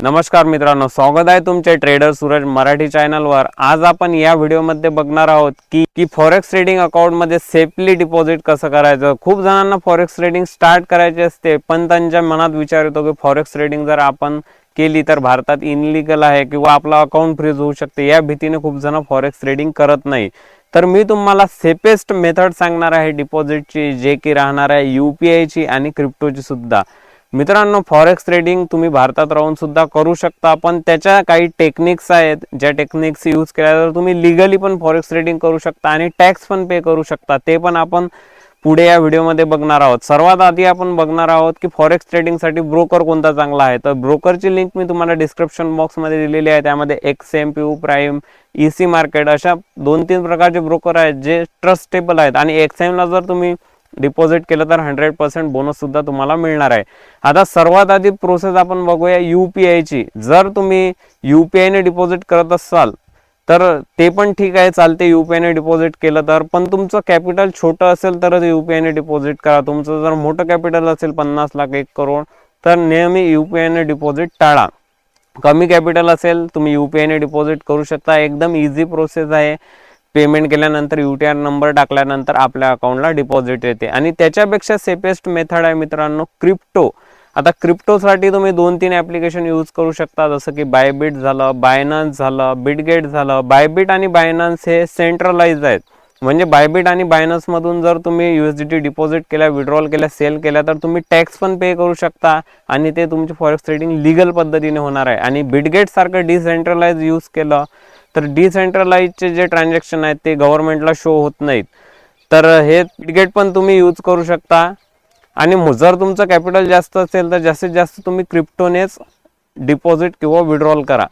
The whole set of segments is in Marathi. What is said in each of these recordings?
नमस्कार मित्रांनो, स्वागत आहे तुमचे ट्रेडर सूरज मराठी चॅनलवर। आज आपण या व्हिडिओमध्ये बघणार आहोत की फॉरेक्स ट्रेडिंग अकाउंट मध्ये सेफली डिपॉझिट कसं करायचं। खूप जणांना फॉरेक्स ट्रेडिंग स्टार्ट करायचे असते, पण त्यांच्या मनात विचार येतो की फॉरेक्स ट्रेडिंग जर आपण केली तर भारतात इनलीगल आहे किंवा आपला अकाउंट फ्रीज होऊ शकते। या भीतीने खूप जण फॉरेक्स ट्रेडिंग करत नाही। तर मी तुम्हाला सेफेस्ट मेथड सांगणार आहे डिपॉझिटची, जे की राहणार आहे UPI ची आणि क्रिप्टोची सुद्धा। मित्रांनो, फॉरेक्स ट्रेडिंग तुम्ही भारतात राहून सुद्धा करू शकता, पण त्याच्या काही टेक्निक्स आहेत, ज्या टेक्निक्स यूज केल्यावर तुम्ही लीगली पण फॉरेक्स ट्रेडिंग करू शकता आणि टॅक्स पण पे करू शकता। ते पण आपण पुढे या व्हिडिओमध्ये बघणार आहोत। सर्वात आधी आपण बघणार आहोत की फॉरेक्स ट्रेडिंग साठी ब्रोकर कोणता चांगला आहे। तर ब्रोकरची लिंक मी तुम्हाला डिस्क्रिप्शन बॉक्समध्ये दिलेली आहे। त्यामध्ये XMPU प्राइम, EC मार्केट अशा 2-3 प्रकारचे ब्रोकर आहेत जे ट्रस्टेबल आहेत आणि XM ला जर तुम्ही डिपॉझिट केलं तर 100% बोनस सुद्धा तुम्हाला मिळणार आहे। आता सर्वात आधी प्रोसेस आपण बघूया UPI ची। जर तुम्ही UPI ने डिपॉझिट करत असाल तर ते पण ठीक आहे, चालते UPI ने डिपॉझिट केलं तर, पण तुमचं कॅपिटल छोटं असेल तरच UPI ने डिपॉझिट करा। तुमचं जर मोठं कॅपिटल असेल 50 लाख 1 करोड तर नेहमी UPI ने डिपॉझिट टाळा। कमी कॅपिटल असेल तुम्ही UPI ने डिपॉझिट करू शकता। एकदम इझी प्रोसेस आहे। पेमेंट केल्यानंतर UTR नंबर टाकल्यानंतर आपल्या अकाउंटला डिपॉझिट येते आणि त्याच्यापेक्षा सेफेस्ट मेथड आहे मित्रांनो क्रिप्टो। आता क्रिप्टोसाठी तुम्ही 2-3 ॲप्लिकेशन यूज करू शकता, जसं की बायबिट झालं, बायनान्स झालं, बिटगेट झालं। बायबिट आणि बायनान्स हे सेंट्रलाइज आहेत, म्हणजे बायबिट आणि बायनान्स मधून जर तुम्ही USDT डिपॉझिट केल्या, विड्रॉल केल्या, सेल केल्या तर तुम्ही टॅक्स पण पे करू शकता आणि ते तुमची फॉरेक्स ट्रेडिंग लीगल पद्धतीने होणार आहे। आणि बिटगेट सारखं डिसेंट्रलाइज यूज केलं तर डिसेंट्रलाइजचे जे ट्रान्झॅक्शन आहेत ते गव्हर्नमेंटला शो होत नाहीत। तर हे बिटगेट पण तुम्ही यूज करू शकता। आणि जर तुमचं कॅपिटल जास्त असेल तर जास्तीत जास्त तुम्ही क्रिप्टोनेच डिपॉझिट किंवा विड्रॉल करा।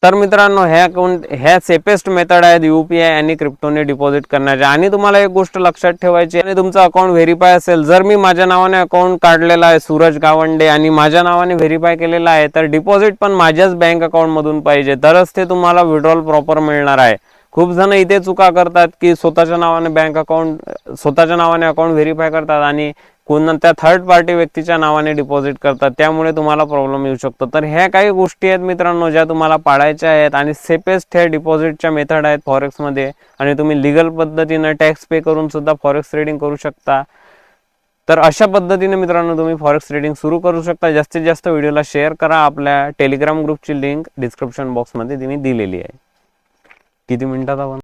तर मित्रांनो, ह्या सेफेस्ट मेथड आहेत UPI आणि क्रिप्टोने डिपॉझिट करण्याच्या। आणि तुम्हाला एक गोष्ट लक्षात ठेवायची आहे, तुमचं अकाउंट व्हेरीफाय असेल, जर मी माझ्या नावाने अकाउंट काढलेला आहे सूरज गावंडे आणि माझ्या नावाने व्हेरीफाय केलेला आहे, तर डिपॉझिट पण माझ्याच बँक अकाउंट मधून पाहिजे, तरच ते तुम्हाला विड्रॉल प्रॉपर मिळणार आहे। खूप जण इथे चुका करतात की स्वतःच्या नावाने अकाउंट व्हेरीफाय करतात आणि कोणत्या थर्ड पार्टी व्यक्तीच्या नावाने डिपॉझिट करतात, त्यामुळे तुम्हाला प्रॉब्लेम येऊ शकतो। तर ह्या काही गोष्टी आहेत मित्रांनो ज्या तुम्हाला पाळायच्या आहेत आणि सेफेस्ट हे डिपॉझिटच्या मेथड आहेत फॉरेक्स मध्ये आणि तुम्ही लीगल पद्धतीने टॅक्स पे करून सुद्धा फॉरेक्स ट्रेडिंग करू शकता। तर अशा पद्धतीने मित्रांनो तुम्ही फॉरेक्स ट्रेडिंग सुरू करू शकता। जास्तीत जास्त व्हिडिओला शेअर करा। आपल्या टेलिग्राम ग्रुपची लिंक डिस्क्रिप्शन बॉक्समध्ये मी दिलेली आहे। किती मिनिटात आपण